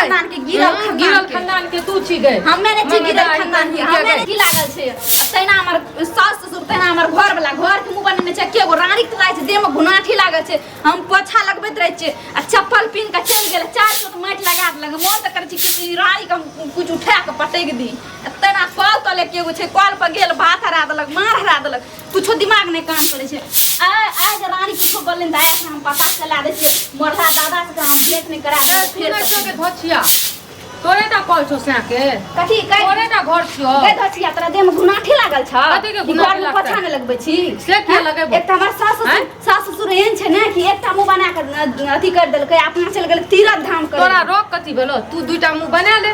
खानदान के गिरल खानदान के तू छी गए हमे ने छी गिरल खानदान के हमे ने की लागल छे तैना हमर सास ससुर तैना हमर घर वाला घर के मुंह बने छै के गो रानी के लागे छै देह में गुनाठी लागल छै हम पोछा लगबैत रह छै आ चप्पल पिन के चल गेल चार गो माटि लगा देलक मोन त करे छी कि रानी के कुछ उठा के पटक दी तैना कल तले के गो छै कल पर गेल भात हरा देलक मार हरा देलक कुछो दिमाग नहीं काम करे छै आज रानी कुछो बोलन त आया हम पता चला दे छै मोरहा दादा से हम भेंट नहीं करा दे फिर के धोछिया तोरे ता कॉल छो से के कथी तोरे ता घर छियो के धोछिया तोरा देह में गुनाठी लागल छ कथी के गुनाठी लागल पोछा नहीं लगबै छी से के लगेबो एक त हमर सास ससुर एहन छै ने कि एकटा मुंह बना के अथी कर देलकै अपना चल गेल तीरथ धाम कर तोरा रोक कथी भेलो तू दुईटा मुंह बना ले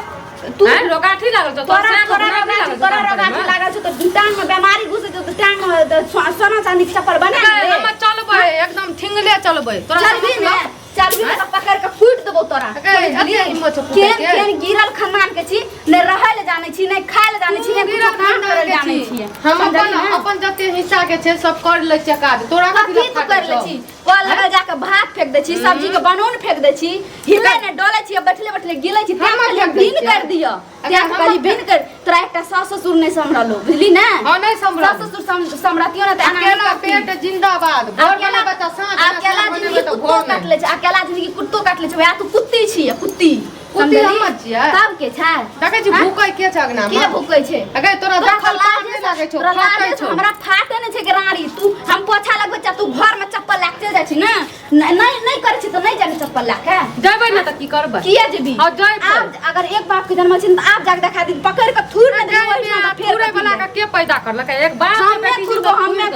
तू रोगाठी लागल छ तोरा रोगाठी लागल छ त टांग में बीमारी घुसे छ त टांग में सोना चांदी के चप्पल बना ले हम चलबै एकदम ठिंगले चलबै तोरा चलबी ने चलबी त पकड़ के फूट देबो तोरा केन गिरल खानदान के छी ने रहै ले जाने छी ने खाय ले जाने छी ने गिरल खानदान करे जाने छी हम अपन जते हिस्सा के छै सब कर ले छै काज तोरा कथी तू कर ले छी कल लगा जाके भात फेंक दे छी सब्जी के बनौन फेंक दे छी हिले ने डोले छी बैठले बैठले गिले छी हम भिन कर दियो त्या कहली भिन कर तोरा एकटा सास ससुर नहीं संभरलो बुझली ना हां नहीं संभरल सास ससुर संभरतियो ना त अकेला पेट जिंदाबाद घर वाला बच्चा साथ अकेला जिंदगी कुत्तो काट ले छै अकेला जिंदगी कुत्तो काट ले छै तू कुत्ती छी कुत्ती कुत्ती हम छियै तब के छै देखे छी भूकै के छै अगना के भूकै छै अगे तोरा दखल लागे लागे छौ फाटै छौ हमरा फाटे नै छै के रानी तू हम पोछा लगबै छ तू घर में चप्पल लाग चल जाय छी ना नहीं करे छी त नहीं जाने चप्पल लाग के जबै ना त की करबै किया जेबी हां जबै आप अगर एक बाप के जन्म छै त आप जाके देखा दी पकड़ के थूर न देबो फेर वाला के पैदा करलक एक बाप के बेटी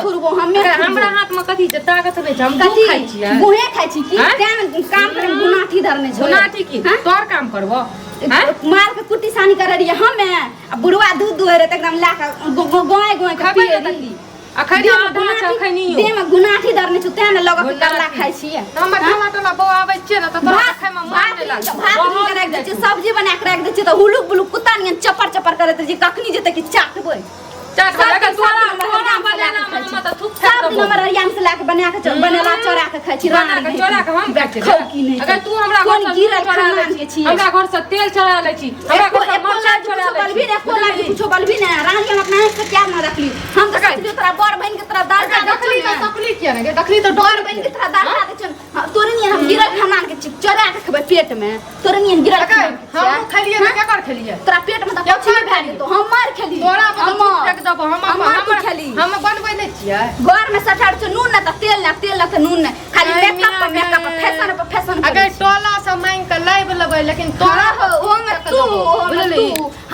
थूरबो हमें हमरा हाथ में कथी छै ताकत नै छै हम दूध खाइ छियै मुहे खाइ छी की तेन काम करे गुनाठी धरने छै गुनाठी की तोर काम करबो मार के कुट्टी सानी करे रहिए हमे आ बुढ़वा दूध दुहे रे त एकदम ला के गोय गोय के पिए दी अखनी अखनी देह में गुनाठी धरने छै तेन लग के करला खाइ छी हमर टला टला बौ आबै छै न त तोरा खाइ में मन नै लागे भात रख दे छै सब्जी बना के रख दे छै त हुलुक बुलुक कुत्ता नियन चपर चपर करत जे कखनी जेते कि चाटबै चाट लगा तोरा बनाना हम त थुक सब दिन हमर अरियाम से लाके बना के बनेला चोरा के खाइ छी बना के चोरा के हम बैठ खाउ की नहीं अगर तू हमरा घर से गिरल खानदान के छी हमरा घर से तेल चढ़ा लै छी हमरा घर से मरचा चढ़ा लै बलबी ने को लागी कुछो बलबी ने रानी हम अपना हाथ से क्या ना रखली हम तो कहती तोरा बड़ बहन के तोरा दादा दखली त सकली किया ने दखली त बड़ बहन के तोरा दादा दे छ तोरे नहीं हम गिरल खानदान के चोरा के खबे पेट में तोरे नहीं गिरल हम खलिए त क्या कर खलिए तोरा पेट में त पछी भए तो हम मार खेली तोरा हम फेंक दब हम खेली हम बनबै नै छियै घर में सठार छ नून न त तेल न त नून न खाली मेकअप पे फैशन अगर टोला से मांग के लाइव लेबै लेकिन तोरा ओ में तू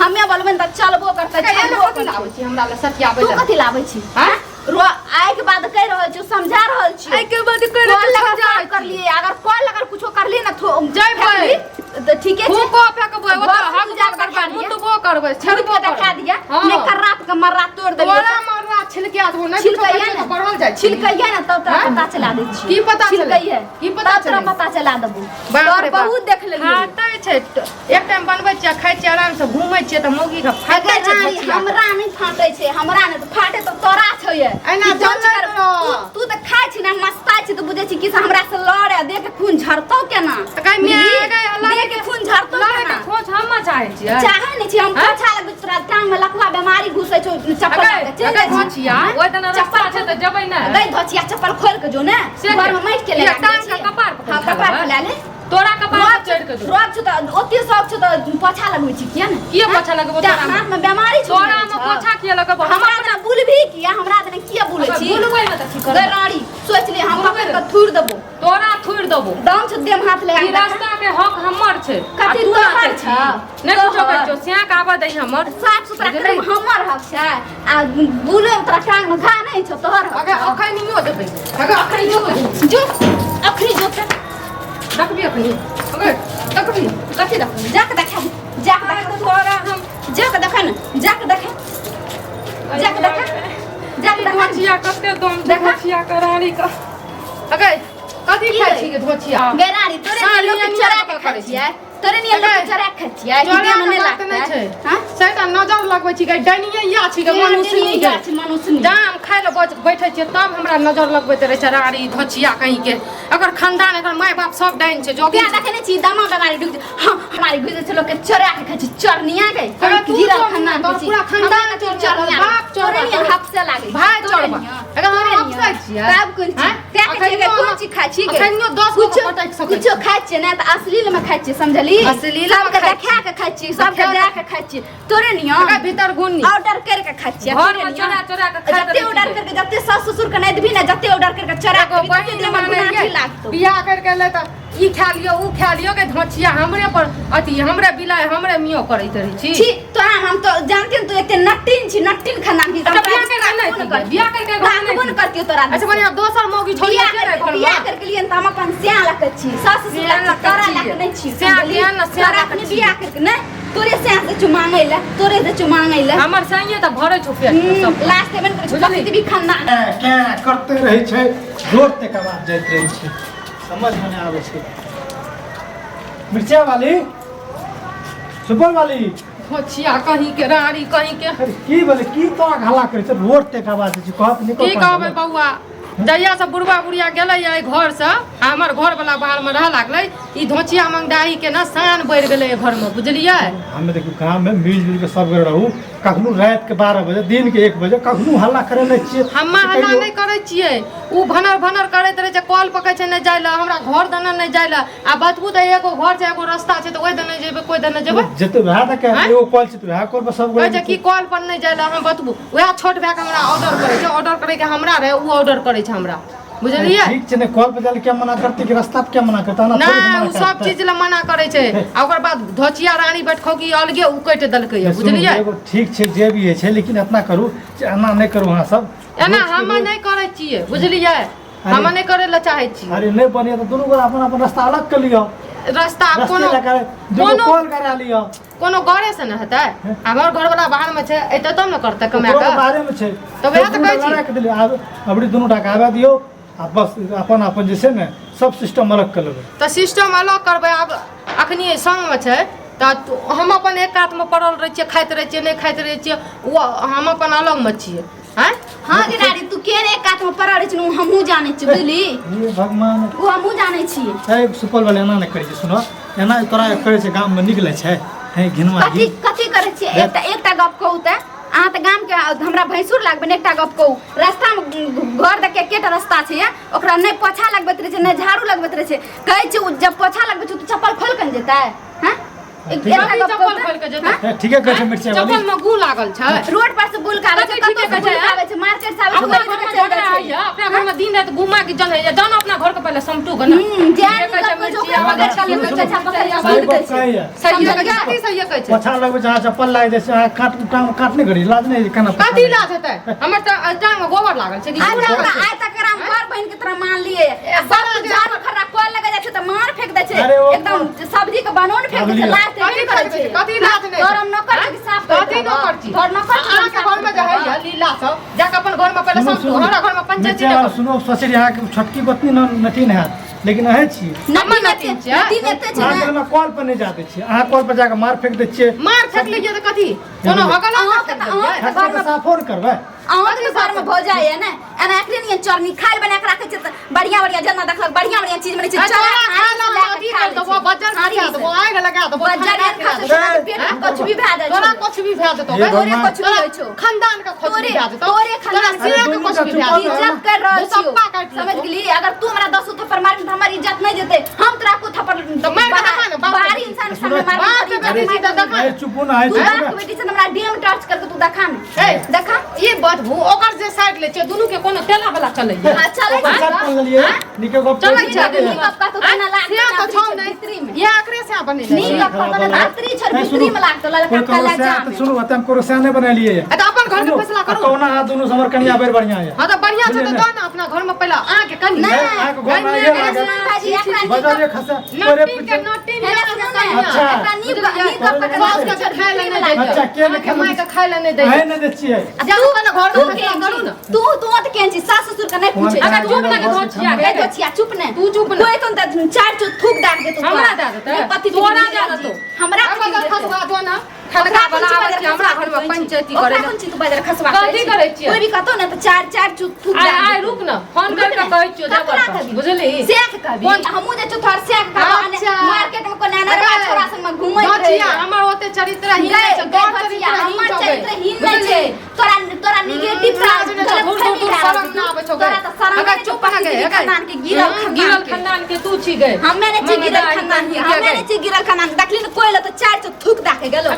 हमें बोलबे त चलबो करतै कथि लाबै छी हमरा ल सतियाबै तू कथि लाबै छी हां आइ के बाद कह रहल छी समझा रहल छी आइ के बाद कह रहल कर लिए अगर कॉल अगर कुछो कर लिए न जइबै त ठीके छै को फेकबै ओ त हक जा करबा मुतबो करबै छड़बो देखा दिया ने कराप के मर्रा तोड़ दे तोरा मर्रा छिलके आदमो नै छिलकैया बढ़ल जाइ छिलकैया न तब तोरा पता चला दै छी की पता छिलकैया की पता तोरा पता चला देबो तोर बहुत देख लेलियै खातै छै एक टाइम बनबै छियै खाइ छियै आराम से घुमै छियै त मौगी के फाटै छै हमरा नै फाटै छै हमरा नै फाटै त तोरा छै एना जल तू त खाइ छी ना मस्ताइ छी त बुझै छी कि हमरा से लड़े देख के खून झरतौ केना कहि मिया देख के खून झरतौ केना खोज हम चाहे छी चाहे नै छी हम पोछा लगबै तोरा टांग में लकवा बीमारी घुसै छौ चप्पल के चल जा धोचिया ओइ तना चप्पल छै त जबै ना गई धोचिया चप्पल खोल के जो ने घर में माइट के ले टांग का कपार पर हां कपार पर ले ले तोरा कपार चढ़ के जो रोज छ त ओते सब छ त पोछा लगबै छी किया ने किया पोछा लगबो तोरा हाथ में बीमारी छ तोरा में पोछा किया लगबो हमरा त बुलभी किया हमरा त किया बुलै छी बुलबै न त की कर रानी सोच ले हम पकड़ के थूर देबो तोरा थूर देबो दाम छ देम हाथ लगा ई रास्ता के हक हमर छै कथि तोहर छ नै कुछो कहै छौ सिया का आबा दई हमर साफ सुथरा करे हमर हक छै आ बुलै तोरा टांग में घा नै छ तोहर अगर अखनियो देबै अगर अखनियो जो अखनी जो देखबी अखनी अगर देखबी कथि देख जाके देखा जाके देख तोरा हम जाके देखा न जाके देखा जाके देखा जाके देखा धोचिया कते दम धोचिया करारी का अगर कथि खाइ छी के धोचिया गैरारी तोरे लोग चोरा के खाइ छियै तोरे नियर लोग चरा खचिया कि दे मने लागते छै हां सेटा नजर लगबै छी डनिया या छी के मनुष्य जाम खाइ ले बैठे छियै तब हमरा नजर लगबैत रहे छै राड़ी धचिया कहीं के अगर खानदान एकर माय बाप सब डाइन छै जो क्या देखने छी दामा बेमारी डुक हां हमारी गुजर से लोग के चरा के खची चरनिया के गिरा खानदान तो पूरा खानदान के चरनिया बाप तोरे नियर हक से लागे भाई चोरबा अगर हम अपसाइ छियै तब कोन छी त्या के कोन छी खाइ छी के अखनियो 10 गो पटक सकै कुछो खाइ छी ना त अश्लील में खाइ छी समझली अश्लील सब के देखा के खाइ छी सब के देख के खाइ छी तोरे नियर भीतर गुन्नी ऑर्डर करके खाइ छी घर में चोरा चोरा के खा जत्ते ऑर्डर करके जत्ते सास ससुर के नहीं देबी ना जत्ते ऑर्डर करके चरा के बहिन माने लागतो बियाह करके ले त ई खा लियो ऊ खा लियो के धचिया हमरे पर अति हमरे बिलाय हमरे मियो करैत रही छी छी तोरा हम तो जानते तू एते नट्टिन छी नट्टिन खाना की बियाह करके कौन करती तोरा अच्छा बढ़िया दोसर मौगी छोड़िए के रे घर बियाह करके लिए त हम अपन स्याह लक छी सास ससुर तोरा लक नहीं छी स्याह के न स्याह अपने बियाह करके नहीं तोरे स्याह से चुमांगै ले तोरे से चुमांगै ले हमर सहिए त भरे छु पेट सब लास्ट में कर भी खाना क्या करते रहे छै रोड तक आवाज जाइत रहे छै समझ में नहीं आवे छै मिर्चा वाली सुपर वाली धचिया कहीं के राड़ी कहीं के अरे की बोले की तो हल्ला करे छै रोड तक आवाज छै कहत निको की कहबै बौआ जहिया से बुढ़वा बुढ़िया गेलै है घर से हमर घर वाला बाहर में रह लागलै ई धोचिया मंगदाही के ना शान बढ़ गेलै घर में बुझलियै हमें देखियो गांव में मिलजुल के सब गए रहू कखनो रात के 12 बजे दिन के 1 बजे कखनो हल्ला करे नहीं छियै हम हल्ला नहीं करे छियै उ भनर भनर करैत रहे छै कॉल पकै छै नहीं जाइला हमरा घर दना नहीं जाइला आ बतबू त एगो घर छै एगो रास्ता छै त ओइ दने जेबै कोइ दने जेबै जते वहा तक एगो कॉल छै वहा कॉल पर सब कहै छै कि कॉल पर नहीं जाइला हम बतबू वएह छोट भाई के हमरा ऑर्डर करे छै ऑर्डर करे के हमरा रहे उ ऑर्डर करे छै हमरा बुझलियै ठीक छै ने कॉल पे जाले क्या मना करते कि रास्ता पे क्या मना करता ना ना उ सब चीज ला मना करे छै आ ओकर बाद धचिया रानी बैठखौकी अलगे उ कटि देलकै है बुझलियै एगो ठीक छै जे भी छै लेकिन इतना करू एना नहीं करू अहाँ सब एना हम नहीं करे छियै बुझलियै हम नहीं करे ला चाहे छी अरे नहीं बनिए तो दोनों को अपन अपन रास्ता अलग कर लियो रास्ता कोनो कोनो कॉल करा लियो कोनो घरे से न हेतै हमर घर वाला बाहर में छै एते तब न करतै कमा के बारे में छै तो वएह त कहै छी अबड़ी दोनों टका दियो आ बस अपन अपन जे छै ने सब सिस्टम अलग कर लेबै त सिस्टम अलग करबै आब अखनी संग में छै त हम अपन एक हाथ में पड़ल रह छियै खाइत रह छियै नहीं खाइत रह छियै वो हम अपन अलग में छियै हैं हां गिराड़ी तू केन एक कात में पड़ल छी हमहू जानै छी बुझली ये भगवान वो हमहू जानै छी ए सुपल वाले एना नहीं करै छै सुनो एना तोरा करै छै गांव में निकलै छै हे घिनवा कथी कथी करै छी एकटा गप कहू त अहाँ त गाम के हमरा भैंसुर लागबे ने एकटा गप कहू रास्ता में घर देख के केटा रास्ता छै ओकरा नहीं पोछा लगबैत रहे छै नहीं झाड़ू लगबैत रहे छै कहै छै जब पोछा लगबै छै तो चप्पल खोल के जेतै हैं चप्पल खोल के जेतै ठीक है कहै मिर्चा वाली चप्पल में गू लागल छै रोड पर से बुल का आबै छै कतो से बुल आबै छै मार्केट से आबै छै अपना घर में दिन रात घुमा के जन है जान अपना घर के पहले समटू गना जान कुछ ओकरा मगर चले छै छापा सही बात कहै है सही कहै छै पोछा लगबै जहाँ चप्पल लाग दे छै काट टांग काट नहीं करी लाज नहीं केना कथी लाज हेतै हमर त टांग में गोबर लागल छै कि आइ तक हम घर बहन के तरह मान लिए सब झाड़ू खरा कोल लगा जाय छै त मार फेंक दे छै एकदम सब्जी के बनौन फेंक दे छै कथी लाज नहीं तोरम न कर के साफ कर कथी न करती घर न कर अहाँ के घर में जे है लीला सब जाके अपन घर में पहले समटू हमरा घर में पंचायती मिर्चा सुनो सोचे यहाँ के छोटकी गोतनी नटीन है लेकिन है छी नटी नेते छै अहाँ ना कॉल पर नहीं जाते छी अहाँ कॉल पर जाके मार फेंक दे छियै मार फेंक लियै त कथी कोनो हगल हस्बैंड साफ फोन करबै अहाँ के घर में भौजा है ना एना एकरे नहीं चरनी खाल बना के राखे छै त बढ़िया बढ़िया जना देखलक बढ़िया बढ़िया चीज बनै छै चला खाना अथी कर दो बजर खा दो आग लगा दो बजर खा दो पेट में कुछ भी भा दे तोरा कुछ भी भा देतो तोरे कुछ भी होय छौ खानदान का कुछ भी भा देतो तोरे खानदान से कुछ भी भा देतो इज्जत कर रहल छी समझ गेली अगर तू हमरा 10 थप्पड़ मारबी त हमर इज्जत नहीं जेते हम तोरा को थप्पड़ तो मैं देखा ना बाहरी इंसान के सामने मारबी अरे चुप ना है तू बाप बेटी से हमरा डीएम टच करके तू देखा ना ए देखा ये बदबू ओकर जे साइड ले छै दुनु के कोनो तेला वाला चलै है हां चलै चलिए निके गप चलै छै नी बाप तो केना लाग तो छौ नहीं ये आखरे से बने नी बाप तो रात्रि छर भितरी में लागतो ललका काला जाम सुनो अतन को से नहीं बना लिए त अपन घर में फैसला करू कौन हां दोनों समर कन्या बेर बढ़िया है हां त बढ़िया छै त दो ना अपना घर में पहले आ के कनी नहीं, आ के घर में ये लागे बाजी एकरा बाजार खसा नट्टी के नट्टी अच्छा एकरा नी बाप के सास के खाय ले नहीं दे अच्छा के ने माय के खाय ले नहीं दे है नहीं दे छिए जा अपन घर में फैसला करू ना तू तो केन छी छी सास ससुर का नहीं पूछे अगर चुप ना के धोचिया ए धोचिया चुप ने तू चुप ना। कोई तो चार चो थूक डाल के तो हमरा दे देते पति तोरा दे देतो हमरा अगर खसवा दो ना खलका वाला आवे छै हमरा घर में पंचायती करे कौन चीज तू बाजार खसवा कथी करै छियै? कोई भी कहतो ना तो चार चो थूक डाल आय रुक ना फोन कर के कहै छियो जबर बुझली सेक कभी हमहु जे थोड़ सेक का मार्केट में कोना नरवा छोरा संग में घुमै धोचिया हमर ओते चरित्र ही नै छै गौर चरित्र हमर चरित्र ही नै छै तोरा निगेटिव शरम ना आबै छौ तोरा तो शरम अगर चुप रह गए खानदान के गिरल खानदान के तू छी गए हमें ने गिरल खानदान हमें ने गिरल खानदान देखली न कोइला तो चार चो थूक दाके गेलो